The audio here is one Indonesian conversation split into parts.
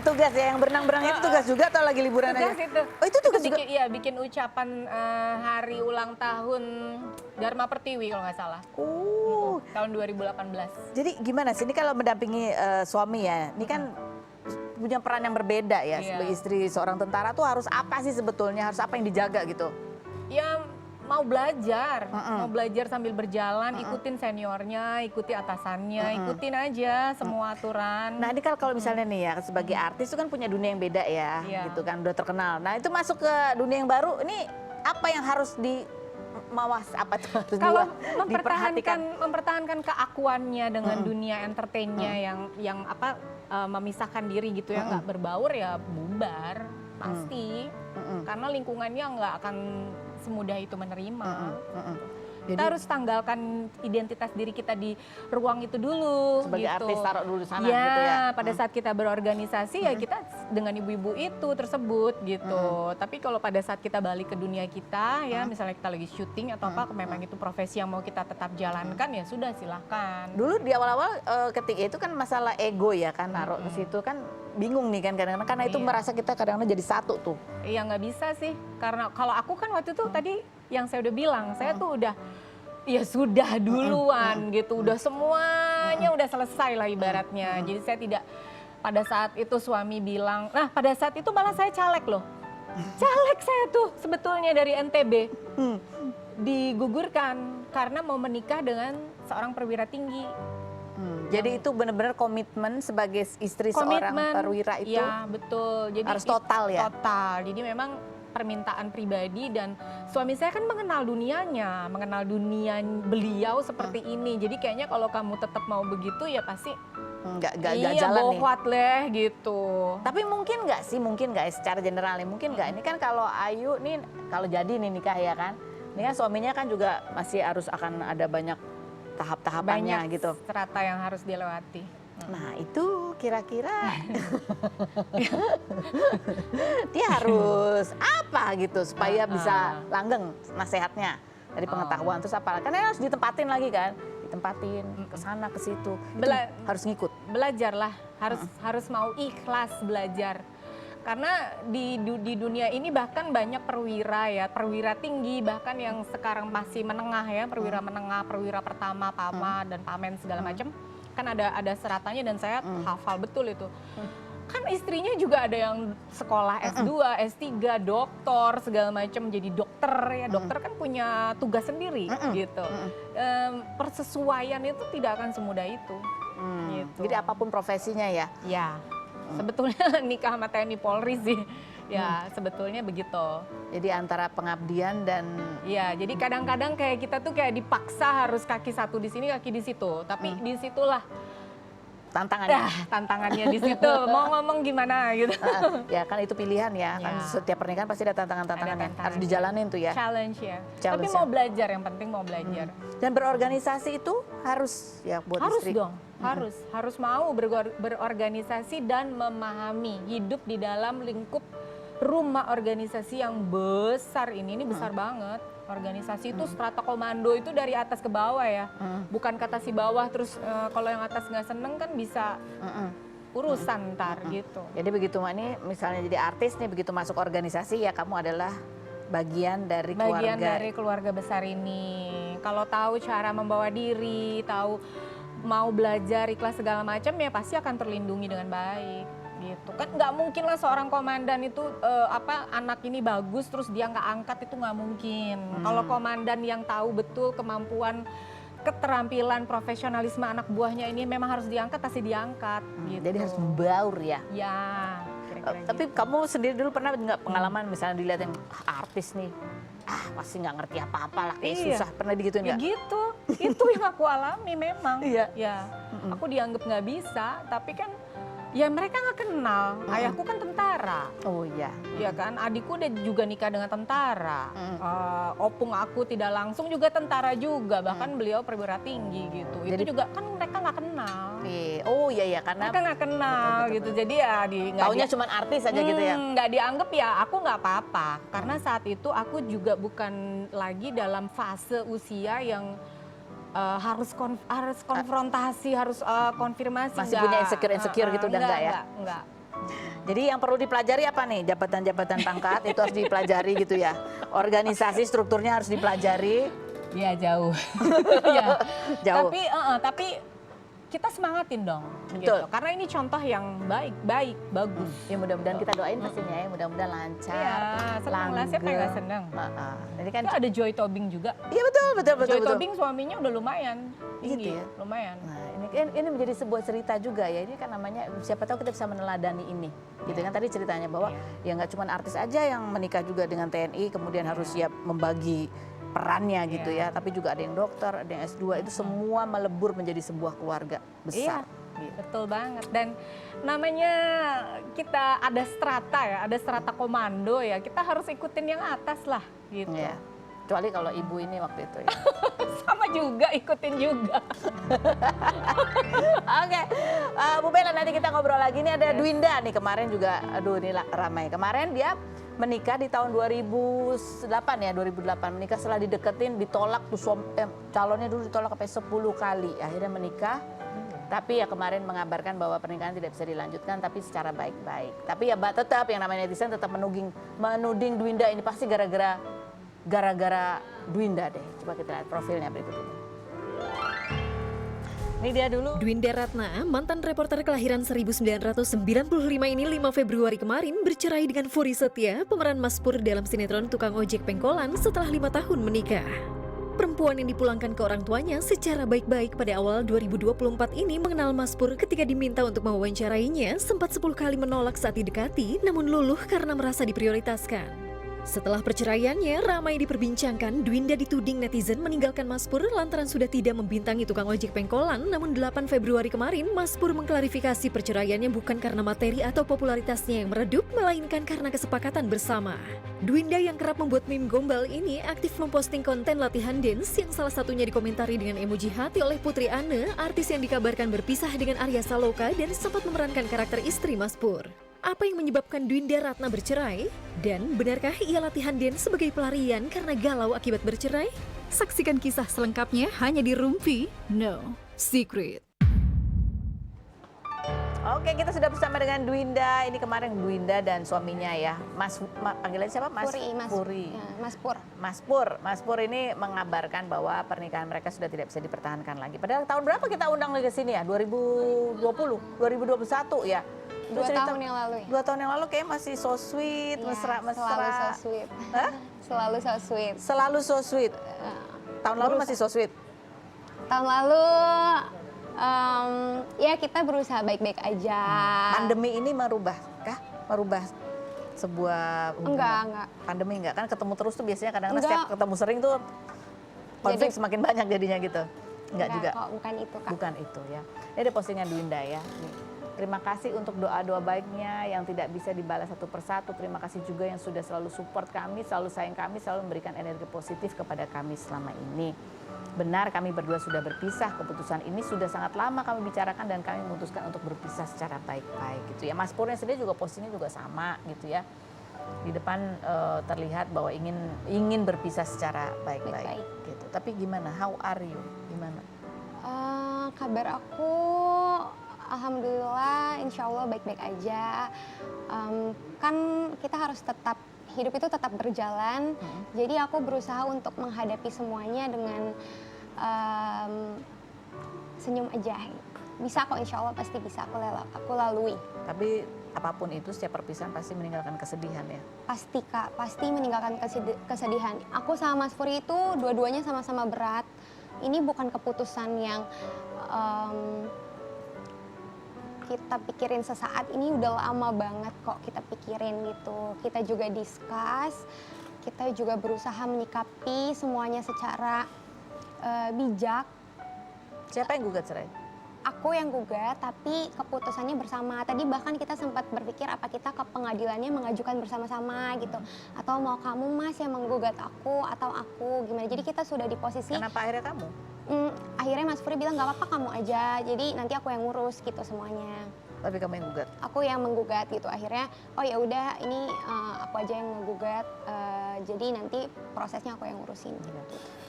lagi tugas ya, yang berenang-berenang itu tugas juga atau lagi liburan aja? Tugas itu. Oh itu tugas juga? bikin, iya, bikin ucapan hari ulang tahun Dharma Pertiwi kalau nggak salah. Tahun 2018. Jadi gimana sih, ini kalau mendampingi suami ya, ini kan punya peran yang berbeda ya, sebagai istri seorang tentara tuh harus apa sih sebetulnya, harus apa yang dijaga gitu? Ya mau belajar sambil berjalan, ikutin seniornya, ikuti atasannya, ikutin aja semua aturan. Nah ini kalau misalnya nih ya, sebagai artis itu kan punya dunia yang beda ya, gitu kan, udah terkenal. Nah itu masuk ke dunia yang baru, ini apa yang harus apa tuh harus kalau diperhatikan? mempertahankan keakuannya dengan dunia entertainnya yang memisahkan diri gitu ya, nggak berbaur ya bubar pasti, karena lingkungannya nggak akan semudah itu menerima. Kita harus tanggalkan identitas diri kita di ruang itu dulu. Sebagai gitu. artis taruh dulu di sana ya, gitu ya. Pada saat kita berorganisasi ya kita dengan ibu-ibu itu tersebut gitu. Tapi kalau pada saat kita balik ke dunia kita ya, misalnya kita lagi syuting atau apa, memang itu profesi yang mau kita tetap jalankan ya sudah silahkan. Dulu di awal-awal ketika itu kan masalah ego ya kan, naruh ke situ kan bingung nih kan kadang-kadang, karena itu merasa kita kadang-kadang jadi satu tuh. Iya nggak bisa sih, karena kalau aku kan waktu itu tadi yang saya udah bilang, saya tuh udah ya sudah duluan gitu, udah semuanya udah selesai lah ibaratnya. Jadi saya tidak, pada saat itu suami bilang, nah pada saat itu malah saya caleg loh. Caleg saya tuh sebetulnya dari NTB. Digugurkan karena mau menikah dengan seorang perwira tinggi. Jadi itu benar-benar komitmen sebagai istri seorang perwira itu. Ya betul. Jadi harus total ya? Total, jadi memang permintaan pribadi, dan suami saya kan mengenal dunianya, mengenal dunia beliau seperti ini. Jadi kayaknya kalau kamu tetap mau begitu ya pasti nggak iya, jalan nih. bohwat leh gitu. Tapi mungkin nggak sih, mungkin nggak secara general nih, mungkin nggak. Ini kan kalau Ayu nih, kalau jadi nih nikah ya kan, ini kan suaminya kan juga masih harus akan ada banyak tahap-tahapannya gitu. Strata yang harus dilewati. Nah itu kira-kira dia harus apa gitu supaya bisa langgeng nasihatnya dari pengetahuan. Terus apa? Karena harus ditempatin lagi kan, ditempatin ke sana ke situ. Harus ngikut. Belajarlah, harus mau ikhlas belajar. Karena di dunia ini bahkan banyak perwira ya, perwira tinggi, bahkan yang sekarang masih menengah ya, perwira menengah, perwira pertama, pama dan pamen segala macam. Kan ada seratanya dan saya hafal betul itu. Kan istrinya juga ada yang sekolah S2, S3, doktor segala macam, jadi dokter ya. Dokter kan punya tugas sendiri gitu. Persesuaian itu tidak akan semudah itu. Gitu. Jadi apapun profesinya ya. Ya. Sebetulnya nikah sama TNI Polri sih, ya sebetulnya begitu. Jadi antara pengabdian dan... Ya, jadi kadang-kadang kayak kita tuh kayak dipaksa harus kaki satu di sini, kaki di situ. Tapi disitulah tantangannya. Tantangannya di situ. Mau ngomong gimana gitu. Ya kan itu pilihan ya. Kan setiap pernikahan pasti ada tantangan-tantangannya. Harus dijalanin tuh ya. Challenge ya. Challenge. Tapi mau belajar, yang penting mau belajar. Dan berorganisasi itu harus ya buat harus istri. Dong. Harus mau berorganisasi dan memahami hidup di dalam lingkup rumah organisasi yang besar ini besar banget. Organisasi itu strata komando itu dari atas ke bawah ya, bukan kata si bawah terus kalau yang atas nggak seneng kan bisa urusan ntar gitu. Jadi begitu ini misalnya jadi artis nih, begitu masuk organisasi ya kamu adalah bagian dari keluarga besar ini. Kalau tahu cara membawa diri, tahu mau belajar ikhlas segala macam ya pasti akan terlindungi dengan baik gitu kan. Nggak mungkin lah seorang komandan itu anak ini bagus terus dia nggak angkat, itu nggak mungkin. Kalau komandan yang tahu betul kemampuan, keterampilan, profesionalisme anak buahnya ini memang harus diangkat, pasti diangkat gitu. Jadi harus membaur ya. Ya. Tapi gitu. kamu sendiri dulu pernah nggak pengalaman misalnya dilihat yang artis nih, pasti nggak ngerti apa-apa lah, kayak susah, pernah digituin nggak? Ya gitu, itu yang aku alami memang. Iya. Ya, aku dianggap nggak bisa, tapi kan ya mereka nggak kenal. Ayahku kan tentara. Oh iya. Ya kan, adikku udah juga nikah dengan tentara. Opung aku tidak langsung juga tentara juga, bahkan beliau perwira tinggi gitu. Jadi, itu juga kan mereka nggak kenal. Oh iya ya, karena mereka nggak kenal gitu. Jadi ya taunya cuma artis aja gitu ya. Nggak dianggap ya, aku nggak apa-apa. Karena saat itu aku juga bukan lagi dalam fase usia yang harus konfrontasi, harus konfirmasi. Masih punya insecure gitu udah enggak ya? Enggak. Jadi yang perlu dipelajari apa nih? Jabatan-jabatan pangkat itu harus dipelajari gitu ya. Organisasi strukturnya harus dipelajari. Ya jauh. Ya. Jauh. Tapi kita semangatin dong. Betul. Gitu. Karena ini contoh yang baik, bagus. Ya mudah-mudahan kita doain pastinya ya, mudah-mudahan lancar. Iya, senang lah. Siapa yang nggak senang? Jadi kan Itu ada Joy Tobing juga. iya betul. Joy Tobing suaminya udah lumayan tinggi, Gitu ya? lumayan. Nah, ini menjadi sebuah cerita juga ya. Ini kan namanya siapa tahu kita bisa meneladani ini. Gitu kan tadi ceritanya bahwa ya nggak cuma artis aja yang menikah juga dengan TNI kemudian harus siap membagi perannya gitu ya, tapi juga ada yang dokter, ada yang S2, itu semua melebur menjadi sebuah keluarga besar. Iya, betul banget. Dan namanya kita ada strata ya, ada strata komando ya, kita harus ikutin yang atas lah gitu. Ya. Kecuali kalau ibu ini waktu itu ya. Sama juga, ikutin juga. Oke, Bu Bella nanti kita ngobrol lagi. Ini ada Dwinda nih kemarin juga, aduh ini ramai. Kemarin dia menikah di tahun 2008 ya, 2008 menikah setelah dideketin, ditolak tuh calonnya dulu ditolak sampai 10 kali. Akhirnya menikah. Tapi ya kemarin mengabarkan bahwa pernikahan tidak bisa dilanjutkan tapi secara baik-baik. Tapi ya tetap yang namanya netizen tetap menuding Dwinda ini pasti gara-gara Dwinda deh. Coba kita lihat profilnya berikut ini. Ini dia dulu. Dwinda Ratna, mantan reporter kelahiran 1995 ini 5 Februari kemarin bercerai dengan Furi Setia, pemeran Mas Pur dalam sinetron Tukang Ojek Pengkolan setelah 5 tahun menikah. Perempuan yang dipulangkan ke orang tuanya secara baik-baik pada awal 2024 ini mengenal Mas Pur ketika diminta untuk mewawancarainya, sempat 10 kali menolak saat didekati, namun luluh karena merasa diprioritaskan. Setelah perceraiannya, ramai diperbincangkan, Dwinda dituding netizen meninggalkan Mas Pur lantaran sudah tidak membintangi Tukang Ojek Pengkolan, namun 8 Februari kemarin, Mas Pur mengklarifikasi perceraiannya bukan karena materi atau popularitasnya yang meredup, melainkan karena kesepakatan bersama. Dwinda yang kerap membuat meme gombal ini aktif memposting konten latihan dance yang salah satunya dikomentari dengan emoji hati oleh Putri Anne, artis yang dikabarkan berpisah dengan Arya Saloka dan sempat memerankan karakter istri Mas Pur. Apa yang menyebabkan Dwinda Ratna bercerai? Dan benarkah ia latihan dance sebagai pelarian karena galau akibat bercerai? Saksikan kisah selengkapnya hanya di Rumpi No Secret. Oke, kita sudah bersama dengan Dwinda. Ini kemarin Dwinda dan suaminya ya. Panggilannya siapa? Mas Puri. Ya, Mas Pur. Mas Pur ini mengabarkan bahwa pernikahan mereka sudah tidak bisa dipertahankan lagi. Padahal tahun berapa kita undang lagi ke sini ya? 2020, 2021 ya. 2 tahun yang lalu ya? 2 tahun yang lalu kayak masih so sweet, Ya, mesra-mesra. Selalu so sweet. Hah? Selalu so sweet. Selalu so sweet. Tahun lalu masih so sweet. Tahun lalu ya kita berusaha baik-baik aja. Pandemi ini merubah sebuah hubungan? Enggak. Pandemi enggak, kan ketemu terus tuh biasanya kadang-kadang Enggak. setiap ketemu sering tuh konflik semakin banyak jadinya gitu. Enggak juga. Kok, bukan itu Kak. Bukan itu ya. Ini ada postingan Dwinda ya. Nih. Terima kasih untuk doa-doa baiknya yang tidak bisa dibalas satu persatu. Terima kasih juga yang sudah selalu support kami, selalu sayang kami, selalu memberikan energi positif kepada kami selama ini. Benar kami berdua sudah berpisah, keputusan ini sudah sangat lama kami bicarakan dan kami memutuskan untuk berpisah secara baik-baik gitu ya. Mas Purnya sendiri juga postingnya juga sama gitu ya. Di depan terlihat bahwa ingin berpisah secara baik-baik gitu. Tapi gimana? How are you? Gimana? Kabar aku alhamdulillah, insya Allah baik-baik aja. Kan kita harus hidup itu tetap berjalan. Jadi aku berusaha untuk menghadapi semuanya dengan senyum aja. Bisa kok, insya Allah pasti bisa aku lalui. Tapi apapun itu, setiap perpisahan pasti meninggalkan kesedihan ya? Pasti Kak, pasti meninggalkan kesedihan. Aku sama Mas Puri itu dua-duanya sama-sama berat. Ini bukan keputusan yang kita pikirin sesaat, ini udah lama banget kok kita pikirin gitu. Kita juga discuss, kita juga berusaha menyikapi semuanya secara bijak. Siapa yang gugat cerai? Aku yang gugat, tapi keputusannya bersama. Tadi bahkan kita sempat berpikir apa kita ke pengadilannya mengajukan bersama-sama gitu. Atau mau kamu Mas yang menggugat aku atau aku gimana. Jadi kita sudah di posisi. Kenapa akhirnya kamu? Akhirnya Mas Puri bilang gak apa-apa kamu aja, jadi nanti aku yang ngurus gitu semuanya. Tapi kamu yang gugat? Aku yang menggugat gitu, akhirnya oh ya udah ini aku aja yang menggugat, jadi nanti prosesnya aku yang ngurusin gitu.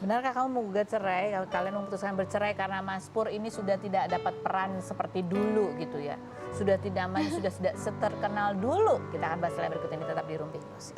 Benarkah kamu menggugat cerai, kalian memutuskan bercerai karena Mas Pur ini sudah tidak dapat peran seperti dulu gitu ya? sudah tidak maju, sudah tidak seterkenal dulu. Kita akan bahas setelah berikut ini, tetap di Rumpi Gosip.